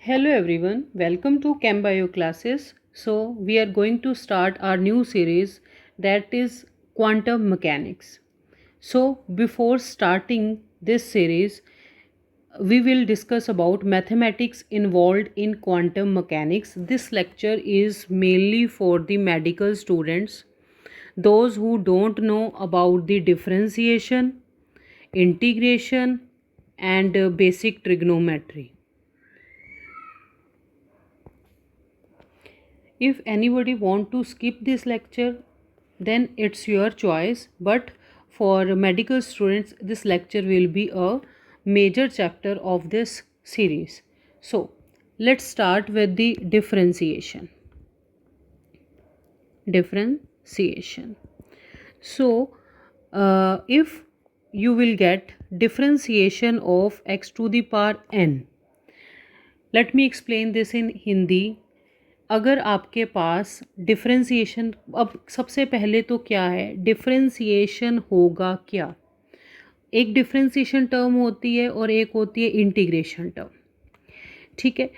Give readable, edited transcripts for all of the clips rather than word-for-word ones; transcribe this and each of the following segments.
Hello everyone, welcome to ChemBio classes. So we are going to start our new series that is quantum mechanics. So before starting this series, we will discuss about mathematics involved in quantum mechanics. This lecture is mainly for the medical students, those who don't know about the differentiation, integration and basic trigonometry. If anybody want to skip this lecture, then it's your choice, but for medical students this lecture will be a major chapter of this series. So let's start with the differentiation. So if you will get differentiation of x to the power n, let me explain this in Hindi. अगर आपके पास differentiation, अब सबसे पहले तो क्या है, differentiation होगा क्या। एक डिफरेंशिएशन टर्म होती है और एक होती है इंटीग्रेशन टर्म। ठीक है,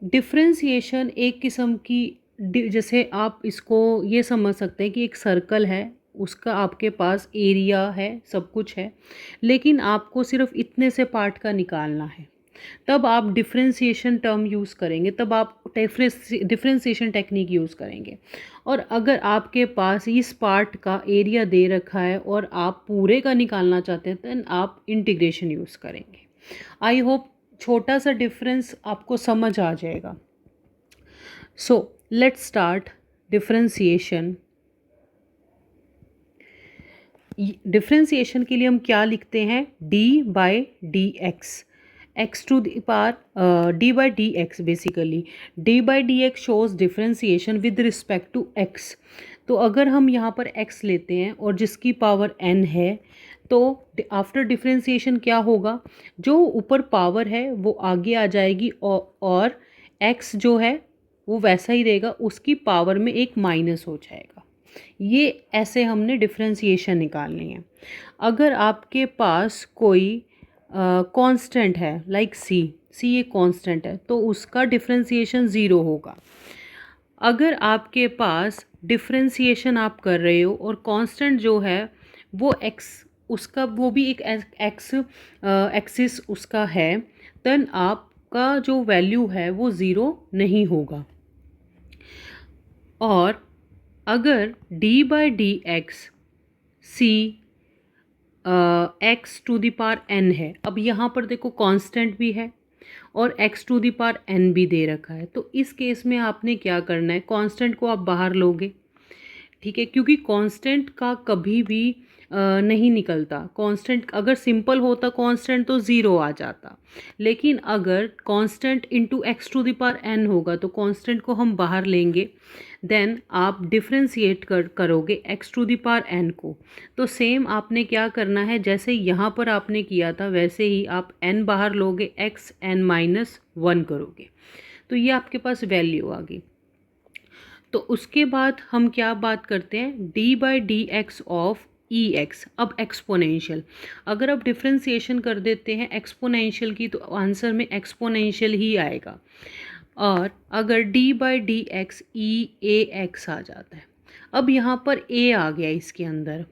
डिफरेंशिएशन एक किस्म की, जैसे आप इसको ये समझ सकते हैं कि एक सर्कल है, उसका आपके पास एरिया है, सब कुछ है, लेकिन आपको सिर्फ इतने से पार्ट का निकालना है, तब आप डिफरेंशिएशन टर्म यूज़ करेंगे, तब आप डिफरेंशिएशन टेक्निक यूज़ करेंगे। और अगर आपके पास इस पार्ट का एरिया दे रखा है और आप पूरे का निकालना चाहते हैं, तो आप इंटीग्रेशन यूज़ करेंगे। आई होप छोटा सा डिफरेंस आपको समझ आ जाएगा। So let's start differentiation. Differentiation के लिए हम क्या लिखते हैं, D by d x, x to the power d by dx, basically d by dx shows differentiation with respect to x। तो अगर हम यहाँ पर x लेते हैं और जिसकी पावर n है, तो आफ्टर डिफरेंशिएशन क्या होगा, जो ऊपर पावर है वो आगे आ जाएगी और x जो है वो वैसा ही रहेगा, उसकी पावर में एक माइनस हो जाएगा। ये ऐसे हमने डिफरेंशिएशन निकालनी है। अगर आपके पास कोई कांस्टेंट है, लाइक सी एक कांस्टेंट है, तो उसका डिफरेंशिएशन ज़ीरो होगा। अगर आपके पास डिफरेंशिएशन आप कर रहे हो और कांस्टेंट जो है वो एक्स, उसका वो भी एक एक्स एक्सिस उसका है, देन आपका जो वैल्यू है वो ज़ीरो नहीं होगा। और अगर d by d x c x to the power n है, अब यहाँ पर देखो कांस्टेंट भी है और x to the power n भी दे रखा है, तो इस केस में आपने क्या करना है, कांस्टेंट को आप बाहर लोगे। ठीक है, क्योंकि कांस्टेंट का कभी भी नहीं निकलता। कांस्टेंट अगर सिंपल होता कांस्टेंट तो ज़ीरो आ जाता, लेकिन अगर constant into x to the power n होगा तो कांस्टेंट को हम बाहर लेंगे, देन आप डिफ्रेंशिएट करोगे x to the power n को। तो सेम आपने क्या करना है, जैसे यहाँ पर आपने किया था वैसे ही आप एन बाहर लोगे, एक्स एन माइनस वन करोगे, तो ये आपके पास वैल्यू आ गई। तो उसके बाद हम क्या बात करते हैं, D by d x of E x. अब एक्सपोनेंशियल, अगर आप डिफ्रेंशिएशन कर देते हैं एक्सपोनेंशियल की, तो आंसर में एक्सपोनेंशियल ही आएगा। और अगर d by d x e a x आ जाता है, अब यहाँ पर ए आ गया इसके अंदर।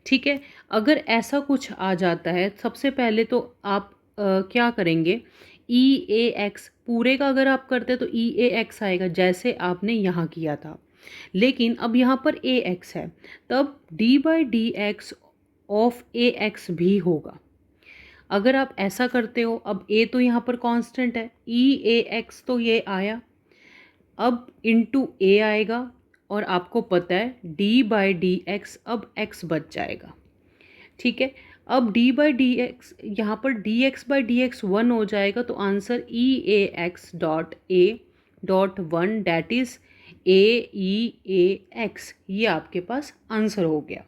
ठीक है, अगर ऐसा कुछ आ जाता है, सबसे पहले तो आप क्या करेंगे, ई ए एक्स पूरे का अगर आप करते हैं तो ई ए एक्स आएगा, जैसे आपने यहाँ किया था। लेकिन अब यहाँ पर ए एक्स है, तब D by d x of A x भी होगा। अगर आप ऐसा करते हो, अब ए तो यहाँ पर कांस्टेंट है, ई ए एक्स तो ये आया, अब इनटू ए आएगा, और आपको पता है डी बाई डी एक्स, अब एक्स बच जाएगा। ठीक है, अब डी बाई डी एक्स, यहाँ पर D x by d x one हो जाएगा, तो answer E a x dot A dot one, that is a E a x, ये आपके पास आंसर हो गया।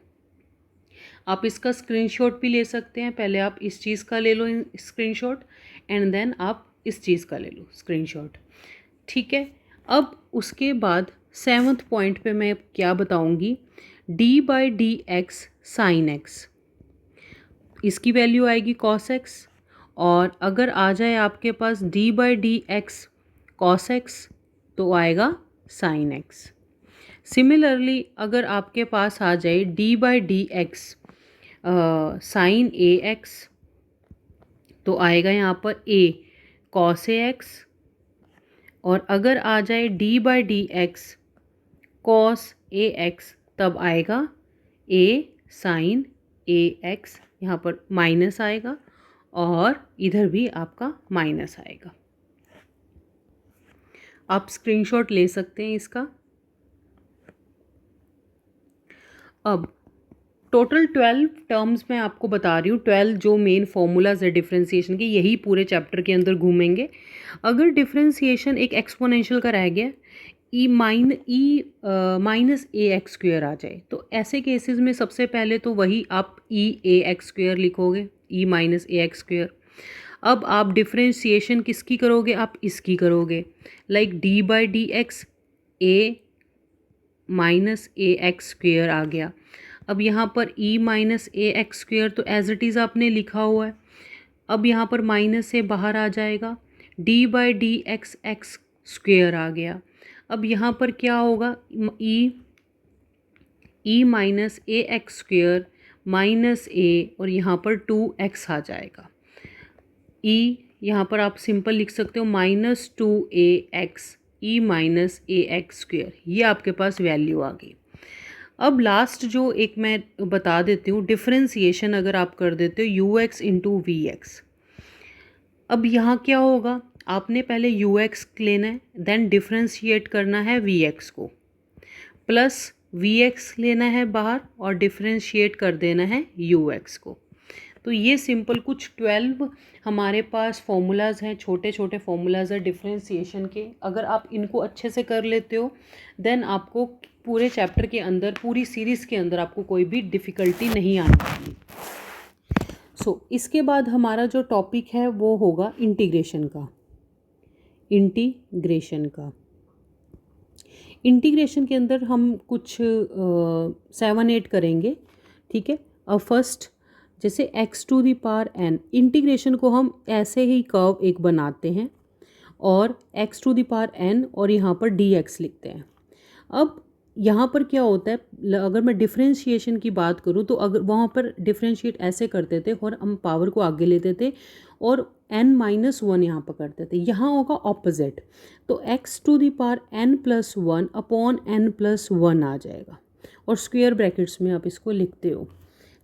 आप इसका स्क्रीनशॉट भी ले सकते हैं, पहले आप इस चीज़ का ले लो स्क्रीनशॉट, एंड देन आप इस चीज़ का ले लो स्क्रीनशॉट। ठीक है, अब उसके बाद 7th पॉइंट पे मैं क्या बताऊंगी, d by d x sine x, इसकी वैल्यू आएगी कॉस एक्स। और अगर आ जाए आपके पास d by d x cos x तो आएगा sin x। सिमिलरली अगर आपके पास आ जाए d by d x sine a x तो आएगा यहाँ पर a cos ए एक्स, और अगर आ जाए d by d x cos A x तब आएगा a sin ए एक्स, यहाँ पर माइनस आएगा और इधर भी आपका माइनस आएगा। आप स्क्रीनशॉट ले सकते हैं इसका। अब टोटल 12 टर्म्स मैं आपको बता रही हूँ, 12 जो मेन फॉर्मूलाज है डिफरेंशिएशन के, यही पूरे चैप्टर के अंदर घूमेंगे। अगर डिफरेंशिएशन एक एक्सपोनेंशियल का रह गया, ई माइनस ए एक्स स्क्वेयर आ जाए, तो ऐसे केसेस में सबसे पहले तो वही आप ई ए एक्स स्क्वेयर लिखोगे, e minus a x square. अब आप डिफरेंशिएशन किसकी करोगे, आप इसकी करोगे, like d by d x a minus a x square आ गया। अब यहाँ पर e minus a x square तो एज इट इज़ आपने लिखा हुआ है। अब यहाँ पर माइनस से बाहर आ जाएगा, d by d x x square आ गया। अब यहाँ पर क्या होगा, e minus a x square minus a, और यहाँ पर 2x आ जाएगा। ई यहाँ पर आप सिंपल लिख सकते हो minus 2ax E minus a x square, ये आपके पास वैल्यू आ गई। अब लास्ट जो एक मैं बता देती हूँ, डिफरेंशिएशन अगर आप कर देते हो u x into v x. अब यहाँ क्या होगा, आपने पहले यू एक्स लेना है, देन डिफरेंशिएट करना है वी एक्स को, प्लस वी एक्स लेना है बाहर और डिफरेंशिएट कर देना है यू एक्स को। तो ये सिंपल कुछ 12 हमारे पास फॉर्मूलाज हैं, छोटे छोटे फॉर्मूलाज हैं डिफरेंशिएशन के। अगर आप इनको अच्छे से कर लेते हो देन आपको पूरे चैप्टर के अंदर, पूरी सीरीज़ के अंदर आपको कोई भी डिफ़िकल्टी नहीं आनी चाहिए। इसके बाद हमारा जो टॉपिक है वो होगा इंटीग्रेशन का। इंटीग्रेशन के अंदर हम कुछ 7-8 करेंगे, ठीक है। अब फर्स्ट जैसे x to the power n, integration को हम ऐसे ही कर्व एक बनाते हैं और x to the power n और यहाँ पर dx लिखते हैं। अब यहाँ पर क्या होता है, अगर मैं डिफरेंशिएशन की बात करूँ तो अगर वहाँ पर डिफरेंशिएट ऐसे करते थे और हम पावर को आगे लेते थे और n-1 यहाँ पर करते थे, यहाँ होगा ऑपोजिट, तो x to the power n+1 upon n+1 आ जाएगा और स्क्वायर ब्रैकेट्स में आप इसको लिखते हो,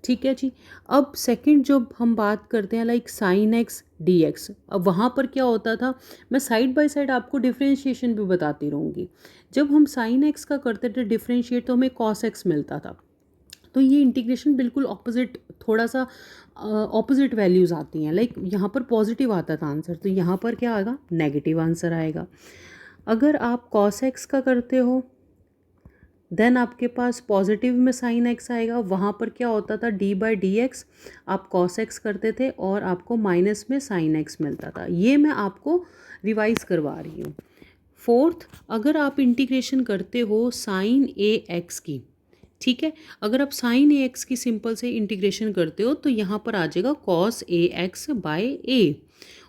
ठीक है जी। अब सेकंड जब हम बात करते हैं like sine x d x, अब वहाँ पर क्या होता था, मैं साइड बाय साइड आपको डिफरेंशिएशन भी बताती रहूँगी। जब हम साइन एक्स का करते थे डिफरेंशिएट तो हमें कॉस एक्स मिलता था, तो ये इंटीग्रेशन बिल्कुल ऑपोजिट, थोड़ा सा ऑपोजिट वैल्यूज़ आती हैं, लाइक यहाँ पर पॉजिटिव आता था आंसर, तो यहाँ पर क्या आएगा, नेगेटिव आंसर आएगा। अगर आप कॉस एक्स का करते हो देन आपके पास पॉजिटिव में साइन एक्स आएगा, वहाँ पर क्या होता था डी बाई डी एक्स आप कॉस एक्स करते थे और आपको माइनस में साइन एक्स मिलता था। ये मैं आपको रिवाइज करवा रही हूँ। फोर्थ, अगर आप इंटीग्रेशन करते हो साइन ए एक्स की, ठीक है, अगर आप साइन ए एक्स की सिंपल से इंटीग्रेशन करते हो तो यहाँ पर आ जाएगा कॉस ए एक्स बाय ए,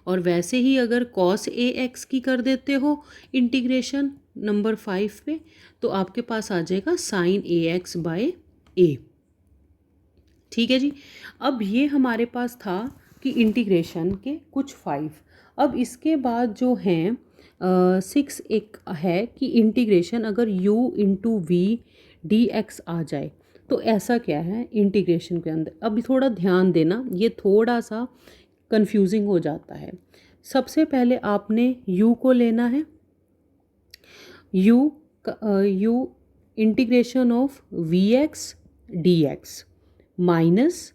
और वैसे ही अगर कॉस ए एक्स की कर देते हो इंटीग्रेशन नंबर 5 पे तो आपके पास आ जाएगा साइन ए एक्स बाय ए, ठीक है जी। अब ये हमारे पास था कि इंटीग्रेशन के कुछ 5। अब इसके बाद जो हैं 6 एक है कि इंटीग्रेशन अगर u into v d x आ जाए तो ऐसा क्या है इंटीग्रेशन के अंदर। अभी थोड़ा ध्यान देना, ये थोड़ा सा कंफ्यूजिंग हो जाता है। सबसे पहले आपने u को लेना है, u integration of v x d x minus,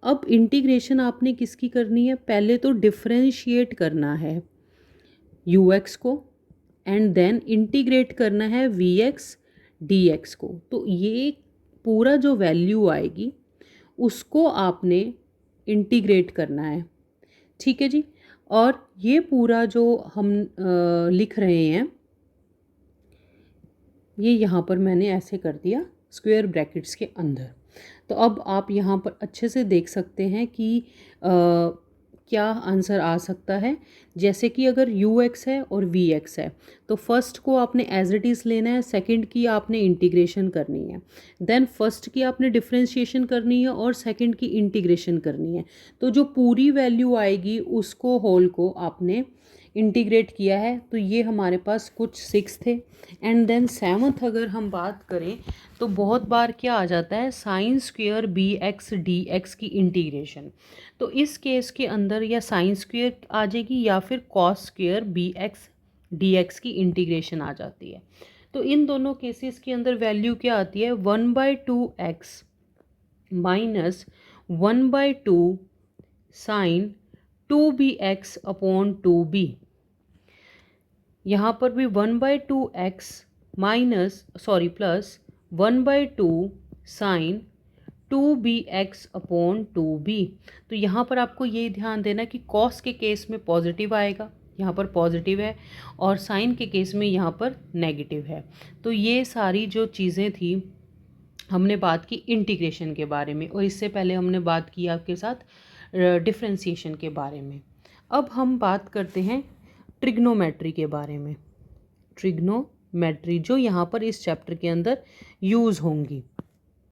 अब इंटीग्रेशन आपने किसकी करनी है, पहले तो डिफरेंशिएट करना है यू एक्स को एंड देन इंटीग्रेट करना है वी एक्स डी एक्स को। तो ये पूरा जो वैल्यू आएगी उसको आपने इंटीग्रेट करना है, ठीक है जी। और ये पूरा जो हम लिख रहे हैं ये यहाँ पर मैंने ऐसे कर दिया स्क्वायर ब्रैकेट्स के अंदर। तो अब आप यहाँ पर अच्छे से देख सकते हैं कि क्या आंसर आ सकता है। जैसे कि अगर यू एक्स है और वी एक्स है तो फर्स्ट को आपने एज इट इज़ लेना है, सेकंड की आपने इंटीग्रेशन करनी है, देन फर्स्ट की आपने डिफरेंशिएशन करनी है और सेकंड की इंटीग्रेशन करनी है। तो जो पूरी वैल्यू आएगी उसको होल को आपने इंटीग्रेट किया है। तो ये हमारे पास कुछ 6 थे। एंड देन 7th अगर हम बात करें तो बहुत बार क्या आ जाता है, sine square b x d x की इंटीग्रेशन। तो इस केस के अंदर या साइन स्क्वेयर आ जाएगी या फिर cos square b x d x की इंटीग्रेशन आ जाती है। तो इन दोनों केसेस के अंदर वैल्यू क्या आती है, 1/2x माइनस 1/2 साइन 2bx/2b। यहाँ पर भी 1/2x प्लस 1/2 साइन 2bx/2b। तो यहाँ पर आपको ये ध्यान देना कि कॉस के केस में पॉजिटिव आएगा, यहाँ पर पॉजिटिव है, और साइन के केस में यहाँ पर नेगेटिव है। तो ये सारी जो चीज़ें थी हमने बात की इंटीग्रेशन के बारे में, और इससे पहले हमने बात की आपके साथ डिफरेंशिएशन के बारे में। अब हम बात करते हैं ट्रिग्नोमेट्री के बारे में। ट्रिग्नोमेट्री जो यहाँ पर इस चैप्टर के अंदर यूज़ होंगी।